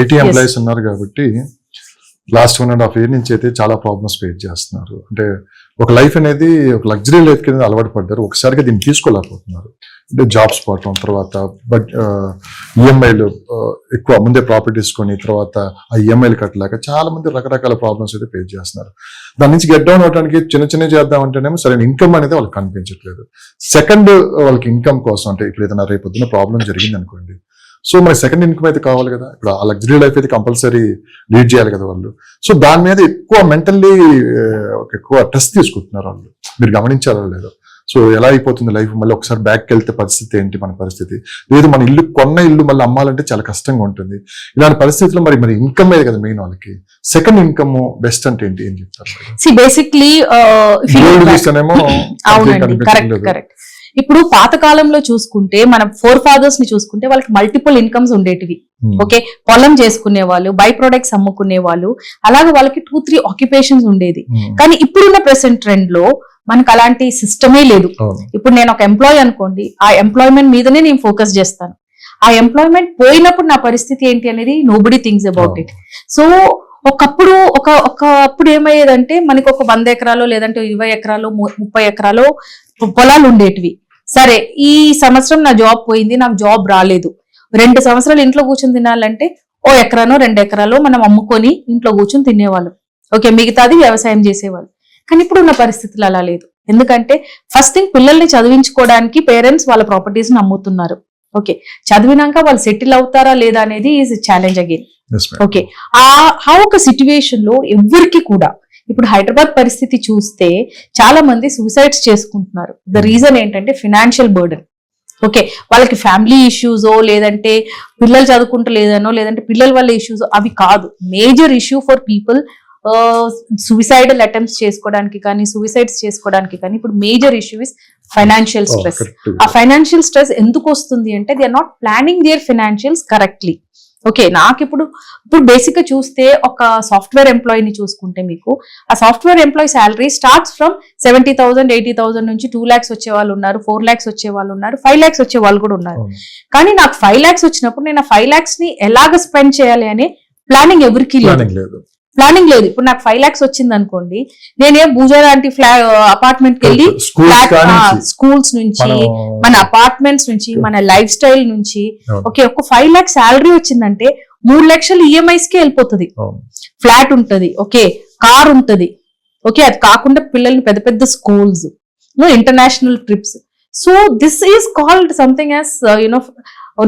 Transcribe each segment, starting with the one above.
IT employees ఉన్నారు కాబట్టి last 1.5 year నుంచి అయితే చాలా ప్రాబ్లమ్స్ ఫేస్ చేస్తున్నారు. అంటే ఒక లైఫ్ అనేది ఒక లగ్జరీ లైఫ్ కింద అలవాటు పడ్డారు, ఒకసారిగా దీన్ని తీసుకోలేకపోతున్నారు. అంటే జాబ్స్ పోవటం, తర్వాత ఈఎంఐలు ఎక్కువ ముందే ప్రాపర్టీ తీసుకొని తర్వాత ఆ ఈఎంఐలు కట్టలేక చాలా మంది రకరకాల ప్రాబ్లమ్స్ అయితే ఫేస్ చేస్తున్నారు. దాని నుంచి గెట్ డౌన్ అవడానికి చిన్న చేద్దామంటేనేమో సరైన ఇన్కమ్ అనేది వాళ్ళకి కనిపించట్లేదు. సెకండ్ వాళ్ళకి ఇన్కమ్ కోసం, అంటే ఇప్పుడు ఏదైనా రేపు పొద్దున్న ప్రాబ్లం జరిగింది అనుకోండి, సో మనకి సెకండ్ ఇన్కమ్ అయితే కావాలి కదా. ఇప్పుడు ఆ లగ్జరీ లైఫ్ అయితే కంపల్సరీ లీడ్ చేయాలి కదా వాళ్ళు. సో దాని మీద ఎక్కువ మెంటల్లీ ఎక్కువ టెస్ట్ తీసుకుంటున్నారు వాళ్ళు. మీరు గమనించాలో లేదో. సో ఎలా అయిపోతుంది లైఫ్, మళ్ళీ ఒకసారి బ్యాక్కి వెళ్తే పరిస్థితి ఏంటి, మన పరిస్థితి లేదు, మన కొన్న ఇల్లు మళ్ళీ అమ్మాలంటే చాలా కష్టంగా ఉంటుంది. ఇలాంటి పరిస్థితుల్లో మరి ఇన్కమ్ మీద కదా మెయిన్ వాళ్ళకి. సెకండ్ ఇన్కమ్ బెస్ట్ అంటే ఏంటి, ఏం చెప్తారు? బేసిక్లీ ఇప్పుడు పాత కాలంలో చూసుకుంటే మన ఫోర్ ఫాదర్స్ ని చూసుకుంటే వాళ్ళకి మల్టిపుల్ ఇన్కమ్స్ ఉండేటివి. ఓకే, పొలం చేసుకునే వాళ్ళు, బై ప్రొడక్ట్స్ అమ్ముకునే వాళ్ళు, అలాగే వాళ్ళకి 2-3 ఆక్యుపేషన్స్ ఉండేది. కానీ ఇప్పుడున్న ప్రెసెంట్ ట్రెండ్ లో మనకు అలాంటి సిస్టమే లేదు. ఇప్పుడు నేను ఒక ఎంప్లాయ్ అనుకోండి, ఆ ఎంప్లాయ్మెంట్ మీదనే నేను ఫోకస్ చేస్తాను. ఆ ఎంప్లాయ్మెంట్ పోయినప్పుడు నా పరిస్థితి ఏంటి అనేది nobody thinks about it. So ఒకప్పుడు ఏమయ్యేదంటే మనకి ఒక 100 ఎకరాలు లేదంటే 20 ఎకరాలు 30 ఎకరాలు పొలాలు ఉండేటివి. సరే, ఈ సంవత్సరం నా జాబ్ పోయింది, నాకు జాబ్ రాలేదు, 2 సంవత్సరాలు ఇంట్లో కూర్చొని తినాలంటే 1 ఎకరానో 2 ఎకరాలో మనం అమ్ముకొని ఇంట్లో కూర్చొని తినేవాళ్ళం. ఓకే, మిగతాది వ్యవసాయం చేసేవాళ్ళు. కానీ ఇప్పుడు ఉన్న పరిస్థితులు అలా లేదు. ఎందుకంటే ఫస్ట్ థింగ్, పిల్లల్ని చదివించుకోవడానికి పేరెంట్స్ వాళ్ళ ప్రాపర్టీస్ ని అమ్ముతున్నారు. ఓకే, చదివినాక వాళ్ళు సెటిల్ అవుతారా లేదా అనేది ఈజ్ ఛాలెంజ్ అగైన్. ఓకే, ఆ ఒక సిచ్యువేషన్ లో ఎవరికి కూడా ఇప్పుడు హైదరాబాద్ పరిస్థితి చూస్తే చాలా మంది సూసైడ్స్ చేసుకుంటున్నారు. ద రీజన్ ఏంటంటే ఫినాన్షియల్ బర్డెన్. ఓకే, వాళ్ళకి ఫ్యామిలీ ఇష్యూసో లేదంటే పిల్లలు చదువుకుంటలేదనో లేదంటే పిల్లల వల్ల ఇష్యూస్ అవి కాదు. Major issue for people suicidal attempts చేసుకోవడానికి కానీ సూసైడ్స్ చేసుకోవడానికి కానీ ఇప్పుడు major issue is financial stress. ఆ ఫైనాన్షియల్ స్ట్రెస్ ఎందుకు వస్తుంది అంటే they are not planning their financials correctly. Okay, నాకు ఇప్పుడు బేసిక్ గా చూస్తే ఒక సాఫ్ట్వేర్ ఎంప్లాయీని చూసుకుంటే మీకు ఆ software employee salary starts from 70,000 80,000 నుంచి 2 lakhs వచ్చే వాళ్ళు ఉన్నారు, 4 lakhs వచ్చే వాళ్ళు ఉన్నారు, 5 lakhs వచ్చే వాళ్ళు కూడా ఉన్నారు. కానీ నాకు 5 lakhs వచ్చినప్పుడు నేను ఆ 5 lakhs ని ఎలాగ స్పెండ్ చేయాలి అనే ప్లానింగ్ ఎవరికి లేదు. ఇప్పుడు నాకు 5 lakhs వచ్చింది అనుకోండి, నేనేం భూజా లాంటి అపార్ట్మెంట్ కి వెళ్ళి స్కూల్స్ నుంచి మన అపార్ట్మెంట్స్ నుంచి మన లైఫ్ స్టైల్ నుంచి ఓకే ఒక 5 lakhs శాలరీ వచ్చిందంటే 3 లక్షలు ఈఎంఐస్ కి వెళ్ళిపోతుంది. ఫ్లాట్ ఉంటది, ఓకే, కార్ ఉంటది, ఓకే, అది కాకుండా పిల్లల్ని పెద్ద పెద్ద schools, international trips. So this is called something as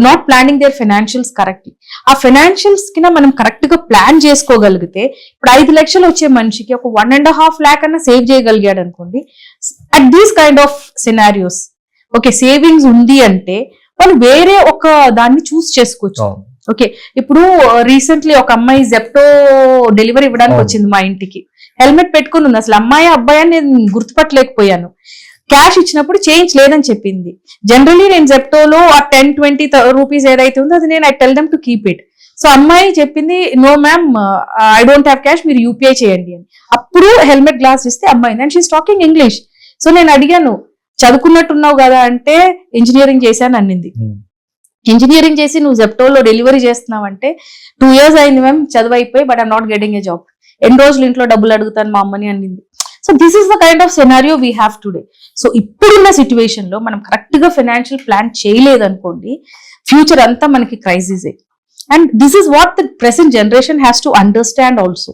not planning their financials correctly. ఆ ఫైనాన్షియల్స్ కింద మనం కరెక్ట్ గా ప్లాన్ చేసుకోగలిగితే ఇప్పుడు 5 లక్షలు వచ్చే మనిషికి ఒక 1.5 lakh అన్న సేవ్ చేయగలిగాడు అనుకోండి. At these kind of scenarios okay savings ఉంది అంటే వాళ్ళు వేరే ఒక దాన్ని చూస్ చేసుకోవచ్చు. ఓకే, ఇప్పుడు రీసెంట్లీ ఒక అమ్మాయి జెప్టో డెలివరీ ఇవ్వడానికి వచ్చింది మా ఇంటికి. హెల్మెట్ పెట్టుకుని ఉంది. అసలు అమ్మాయి అబ్బాయి అని నేను గుర్తుపట్టలేకపోయాను. క్యాష్ ఇచ్చినప్పుడు చేంజ్ లేదని చెప్పింది. జనరలీ నేను జెప్టోలో ఆ 10-20 రూపీస్ ఏదైతే ఉందో అది నేను I tell them to keep it. So అమ్మాయి చెప్పింది no ma'am I don't have cash, మీరు యూపీఐ చేయండి అని. అప్పుడు హెల్మెట్ గ్లాస్ ఇస్తే అమ్మాయి and she is talking English. So నేను అడిగాను చదువుకున్నట్టున్నావు కదా అంటే ఇంజనీరింగ్ చేశాను అన్నింది. ఇంజనీరింగ్ చేసి నువ్వు జెప్టోలో డెలివరీ చేస్తున్నావంటే 2 years అయింది మ్యామ్ చదువు అయిపోయి, but I'm not getting a job. ఎన్ని రోజులు ఇంట్లో డబ్బులు అడుగుతాను మా అమ్మని అన్నింది. So this is the kind of scenario we have today. So ఇప్పుడున్న సిచ్యువేషన్ లో మనం కరెక్ట్ గా ఫైనాన్షియల్ ప్లాన్ చేయలేదనుకోండి, ఫ్యూచర్ అంతా మనకి క్రైసిసే. And this is what the present generation has to understand also.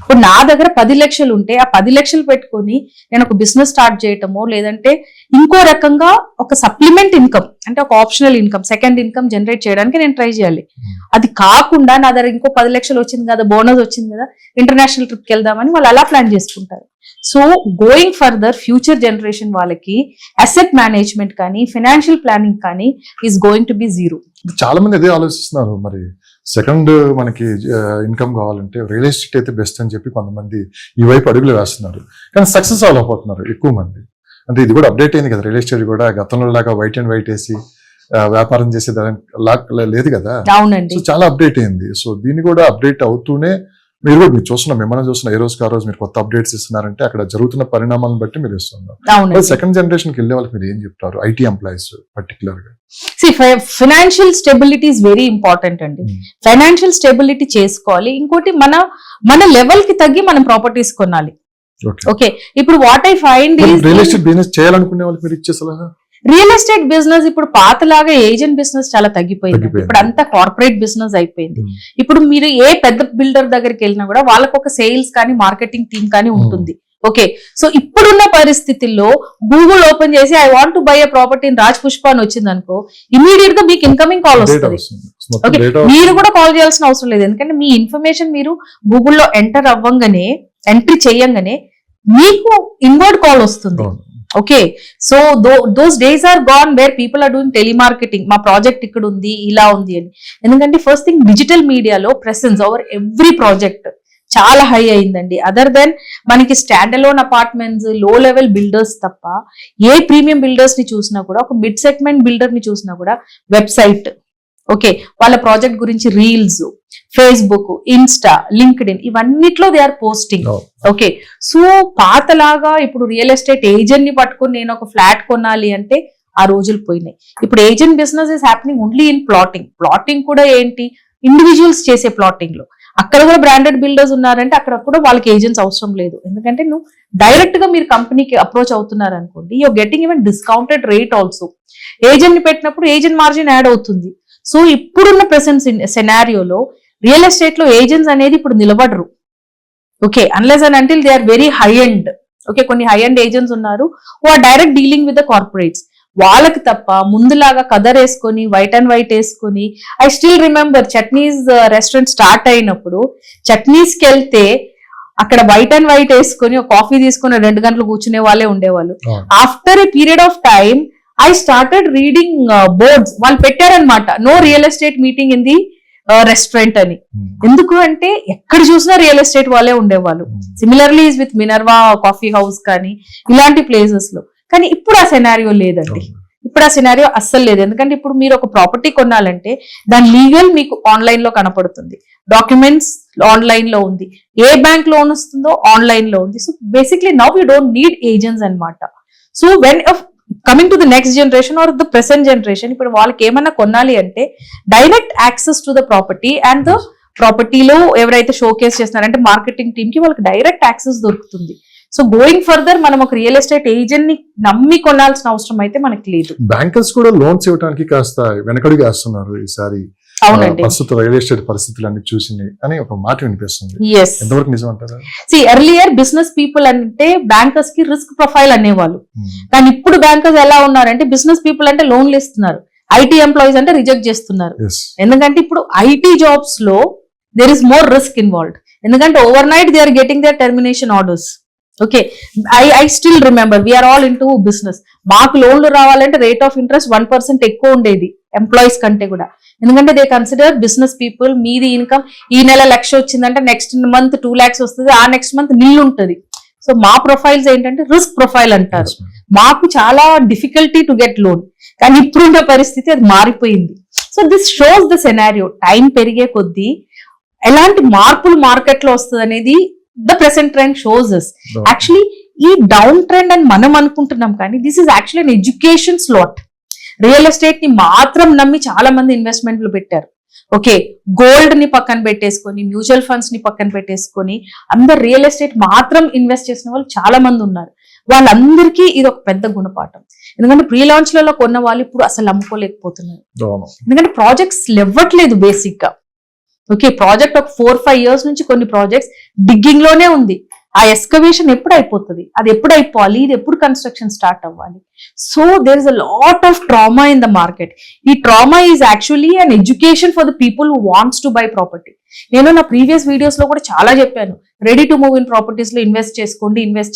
ఇప్పుడు నా దగ్గర 10 లక్షలు ఉంటే ఆ 10 లక్షలు పెట్టుకొని నేను ఒక బిజినెస్ స్టార్ట్ చేయటమో లేదంటే ఇంకో రకంగా ఒక సప్లిమెంట్ ఇన్కమ్ అంటే ఒక optional income, second income generate చేయడానికి నేను ట్రై చేయాలి. అది కాకుండా నా దగ్గర ఇంకో 10 లక్షలు వచ్చింది కదా, బోనస్ వచ్చింది కదా, ఇంటర్నేషనల్ ట్రిప్కి వెళ్దామని వాళ్ళు అలా ప్లాన్ చేసుకుంటారు. So going further future generation వాళ్ళకి అసెట్ మేనేజ్మెంట్ కానీ ఫైనాన్షియల్ ప్లానింగ్ కానీ is going to be zero. చాలా మంది అదే ఆలోచిస్తున్నారు. మరి సెకండ్ మనకి ఇన్కమ్ కావాలంటే రియల్ ఎస్టేట్ అయితే బెస్ట్ అని చెప్పి కొంతమంది ఈ వైపు అడుగులు వేస్తున్నారు, కానీ సక్సెస్ అవ్వకపోతున్నారు ఎక్కువ మంది. అంటే ఇది కూడా అప్డేట్ అయింది కదా, రియల్ ఎస్టేట్ కూడా గతంలో లాగా వైట్ అండ్ వైట్ వేసి వ్యాపారం చేసే లేదు కదా, సో చాలా అప్డేట్ అయింది. సో దీన్ని కూడా అప్డేట్ అవుతూనే మీరు చూస్తున్నా మిమ్మల్ని చూస్తున్నా ఏ రోజుకి ఆ రోజు మీరు కొత్త అప్డేట్స్ ఇస్తున్నారంటే అక్కడ జరుగుతున్న పరిణామాలను బట్టి మీరు ఇస్తున్నారు. అవునండి. సెకండ్ జనరేషన్ కి వెళ్ళే వాళ్ళకి మీరు ఏం చెప్తారు, ఐటీ ఎంప్లాయీస్ పర్టికులర్ గా? Financial stability is very important అండి. ఫైనాన్షియల్ స్టెబిలిటీ చేసుకోవాలి. ఇంకోటి మన లెవెల్ కి తగ్గి మనం ప్రాపర్టీస్ కొనాలి. ఓకే, ఇప్పుడు what I find real estate business చేయాలనుకునే వాళ్ళకి మీరు ఇచ్చే సలహా? రియల్ ఎస్టేట్ బిజినెస్ ఇప్పుడు పాతలాగా ఏజెంట్ బిజినెస్ చాలా తగ్గిపోయింది. ఇప్పుడు అంతా కార్పొరేట్ బిజినెస్ అయిపోయింది. ఇప్పుడు మీరు ఏ పెద్ద బిల్డర్ దగ్గరికి వెళ్ళినా కూడా వాళ్ళకు ఒక సేల్స్ కానీ మార్కెటింగ్ టీమ్ కానీ ఉంటుంది. ఓకే, సో ఇప్పుడున్న పరిస్థితుల్లో గూగుల్ ఓపెన్ చేసి I want to buy a property in Raj Pushpa అని వచ్చింది అనుకో, ఇమీడియట్ గా మీకు ఇన్కమింగ్ కాల్ వస్తుంది. ఓకే, మీరు కూడా కాల్ చేయాల్సిన అవసరం లేదు, ఎందుకంటే మీ ఇన్ఫర్మేషన్ మీరు గూగుల్లో ఎంట్రీ చేయంగానే మీకు ఇన్వర్డ్ కాల్ వస్తుంది. Okay, so those days are gone where people are doing telemarketing, మా ప్రాజెక్ట్ ఇక్కడ ఉంది ఇలా ఉంది అని. ఎందుకంటే ఫస్ట్ థింగ్ డిజిటల్ మీడియాలో ప్రెసెన్స్ ఓవర్ ఎవ్రీ ప్రాజెక్ట్ చాలా హై అయిందండి. అదర్ దెన్ మనకి stand alone apartments, low level builders తప్ప ఏ ప్రీమియం బిల్డర్స్ ని చూసినా కూడా, ఒక మిడ్ సెగ్మెంట్ బిల్డర్ ని చూసినా కూడా వెబ్సైట్, ఓకే, వాళ్ళ ప్రాజెక్ట్ గురించి రీల్స్, ఫేస్బుక్, ఇన్స్టా, లింక్డ్ఇన్ ఇవన్నిట్లో they are posting. Okay, so పాతలాగా ఇప్పుడు రియల్ ఎస్టేట్ ఏజెంట్ ని పట్టుకుని నేను ఒక ఫ్లాట్ కొనాలి అంటే ఆ రోజులు పోయినాయి. ఇప్పుడు agent business is happening only in plotting కూడా ఏంటి, ఇండివిజువల్స్ చేసే ప్లాటింగ్ లో. అక్కడ కూడా బ్రాండెడ్ బిల్డర్స్ ఉన్నారంటే అక్కడ కూడా వాళ్ళకి ఏజెంట్స్ అవసరం లేదు. ఎందుకంటే నువ్వు డైరెక్ట్ గా మీరు కంపెనీకి అప్రోచ్ అవుతున్నారు అనుకోండి, you're getting even discounted rate also. Agent ని పెట్టినప్పుడు ఏజెంట్ మార్జిన్ యాడ్ అవుతుంది. సో ఇప్పుడున్న ప్రెసెంట్ సెనారియోలో రియల్ ఎస్టేట్ లో ఏజెంట్స్ అనేది ఇప్పుడు నిలబడరు. Okay, unless and until they are very high end. Okay, కొన్ని హై ఎండ్ ఏజెంట్స్ ఉన్నారు who are direct dealing with the corporates. వాళ్ళకి తప్ప ముందులాగా కదర్ వేసుకొని వైట్ అండ్ వైట్ వేసుకొని, I still remember Chutneys restaurant start అయినప్పుడు చట్నీస్ కి వెళ్తే అక్కడ వైట్ అండ్ వైట్ వేసుకొని ఒక కాఫీ తీసుకుని 2 గంటలు కూర్చునే వాళ్ళే ఉండేవాళ్ళు. After a period of time I started reading boards. వాళ్ళు పెట్టారనమాట, no real estate meeting in the restaurant అని. ఎందుకు అంటే ఎక్కడ చూసినా రియల్ ఎస్టేట్ వాళ్ళే ఉండేవాళ్ళు. Similarly is with Minerva coffee house కానీ ఇలాంటి ప్లేసెస్ లో. కానీ ఇప్పుడు ఆ సెనారియో లేదండి. ఇప్పుడు ఆ సినారియో అస్సలు లేదు. ఎందుకంటే ఇప్పుడు మీరు ఒక ప్రాపర్టీ కొనాలంటే దాని లీగల్ మీకు ఆన్లైన్ లో కనపడుతుంది, డాక్యుమెంట్స్ ఆన్లైన్ లో ఉంది, ఏ బ్యాంక్ లోన్ వస్తుందో ఆన్లైన్ లో ఉంది. So basically now you don't need agents అనమాట. So when coming to the next generation or the present generation, ఇప్పుడు వాళ్ళకి ఏమన్నా కొనాలి అంటే direct access to the property and the ప్రాపర్టీలో ఎవరైతే షోకేస్ చేస్తున్నారంటే మార్కెటింగ్ టీమ్ కి వాళ్ళకి డైరెక్ట్ యాక్సెస్ దొరుకుతుంది. సో గోయింగ్ ఫర్దర్ మనం ఒక రియల్ ఎస్టేట్ ఏజెంట్ ని నమ్మి కొనాల్సిన అవసరం అయితే మనకి లేదు. బ్యాంకర్స్ కూడా లోన్స్ ఇవ్వడానికి కాస్త వెనకడుగు వేస్తున్నారు ఈసారి. అవునండి, ప్రస్తుత రియల్ ఎస్టేట్ పరిస్థితులన్నీ చూసింది అని ఒక మాట వినిపిస్తుంది. ఎంతవరకు నిజం అంటారా? ఎర్లియర్ బిజినెస్ పీపుల్ అంటే బ్యాంకర్స్ కి రిస్క్ ప్రొఫైల్ అనేవాళ్ళు. కానీ ఇప్పుడు బ్యాంకర్స్ ఎలా ఉన్నారంటే బిజినెస్ పీపుల్ అంటే లోన్లు ఇస్తున్నారు, ఐటీ ఎంప్లాయీస్ అంటే రిజెక్ట్ చేస్తున్నారు. ఎందుకంటే ఇప్పుడు ఐటీ జాబ్స్ లో there is more risk involved. ఎందుకంటే overnight they are getting their termination orders. Okay, I still remember we are all into business. మాకు లోన్లు రావాలంటే రేట్ ఆఫ్ ఇంట్రెస్ట్ 1% ఎక్కువ ఉండేది ఎంప్లాయీస్ కంటే కూడా. ఎందుకంటే దే కన్సిడర్ బిజినెస్ పీపుల్, మీది ఇన్కమ్ ఈ నెల 1,00,000 వచ్చిందంటే నెక్స్ట్ మంత్ 2 lakhs వస్తుంది, ఆ నెక్స్ట్ మంత్ నిల్ ఉంటుంది. సో మా ప్రొఫైల్స్ ఏంటంటే రిస్క్ ప్రొఫైల్ అంటారు. మాకు చాలా డిఫికల్టీ టు గెట్ లోన్. కానీ ఇప్పుడున్న పరిస్థితి అది మారిపోయింది. So this shows the scenario. Time పెరిగే కొద్దీ ఎలాంటి మార్పులు మార్కెట్ లో వస్తుంది అనేది the present trend shows us. Actually ఈ డౌన్ ట్రెండ్ అని మనం అనుకుంటున్నాం, కానీ this is actually an education slot. Real estate ని మాత్రం నమ్మి చాలా మంది ఇన్వెస్ట్మెంట్లు పెట్టారు. ఓకే, గోల్డ్ ని పక్కన పెట్టేసుకొని, మ్యూచువల్ ఫండ్స్ ని పక్కన పెట్టేసుకొని అందరు రియల్ ఎస్టేట్ మాత్రం ఇన్వెస్ట్ చేసిన వాళ్ళు చాలా మంది ఉన్నారు. వాళ్ళందరికీ ఇది ఒక పెద్ద గుణపాఠం. ఎందుకంటే ప్రీ లాంచ్ లలో కొన్న వాళ్ళు ఇప్పుడు అసలు అమ్ముకోలేకపోతున్నారు. ఎందుకంటే ప్రాజెక్ట్స్ ఇవ్వట్లేదు బేసిక్ గా. ఓకే, ప్రాజెక్ట్ ఒక 4-5 years నుంచి కొన్ని ప్రాజెక్ట్స్ డిగ్గింగ్ లోనే ఉంది. ఆ ఎక్స్కవేషన్ ఎప్పుడు అయిపోతుంది, అది ఎప్పుడు అయిపోవాలి, ఇది ఎప్పుడు కన్స్ట్రక్షన్ స్టార్ట్ అవ్వాలి. So there is a lot of trauma in the market. ఈ trauma is actually an education for the people who wants to buy property. నేను నా ప్రీవియస్ వీడియోస్ లో కూడా చాలా చెప్పాను, ready to move in properties లో invest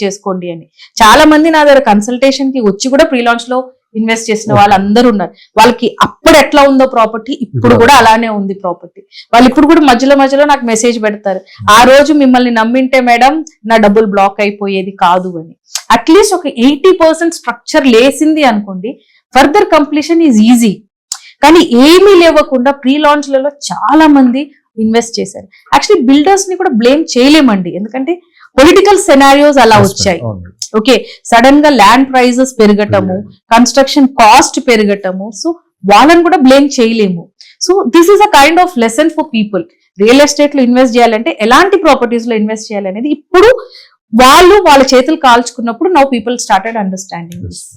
చేసుకోండి అని. చాలా మంది నా దగ్గర కన్సల్టేషన్ కి వచ్చి కూడా ప్రీ లాంచ్ లో ఇన్వెస్ట్ చేసిన వాళ్ళందరూ ఉన్నారు. వాళ్ళకి అప్పుడు ఎట్లా ఉందో ప్రాపర్టీ ఇప్పుడు కూడా అలానే ఉంది ప్రాపర్టీ. వాళ్ళు ఇప్పుడు కూడా మధ్యలో నాకు మెసేజ్ పెడతారు, ఆ రోజు మిమ్మల్ని నమ్మింటే మేడం నా డబ్బులు బ్లాక్ అయిపోయేది కాదు అని. అట్లీస్ట్ ఒక 80% స్ట్రక్చర్ లేసింది అనుకోండి, ఫర్దర్ కంప్లీషన్ ఈజ్ ఈజీ. కానీ ఏమీ లేవకుండా ప్రీ లాంచ్లలో చాలా మంది ఇన్వెస్ట్ చేశారు. యాక్చువల్లీ బిల్డర్స్ ని కూడా బ్లేమ్ చేయలేమండి, ఎందుకంటే పొలిటికల్ సెనారియోస్ అలా వచ్చాయి. అవును. ఓకే, సడన్ గా ల్యాండ్ ప్రైజెస్ పెరగటము, కన్స్ట్రక్షన్ కాస్ట్ పెరగటము, సో వాళ్ళని కూడా బ్లేమ్ చేయలేము. So this is a kind of lesson for people. Real estate లో ఇన్వెస్ట్ చేయాలంటే ఎలాంటి ప్రాపర్టీస్ లో ఇన్వెస్ట్ చేయాలనేది ఇప్పుడు వాళ్ళు వాళ్ళ చేతులు కాల్చుకున్నప్పుడు నౌ పీపుల్ స్టార్టెడ్ అండర్స్టాండింగ్.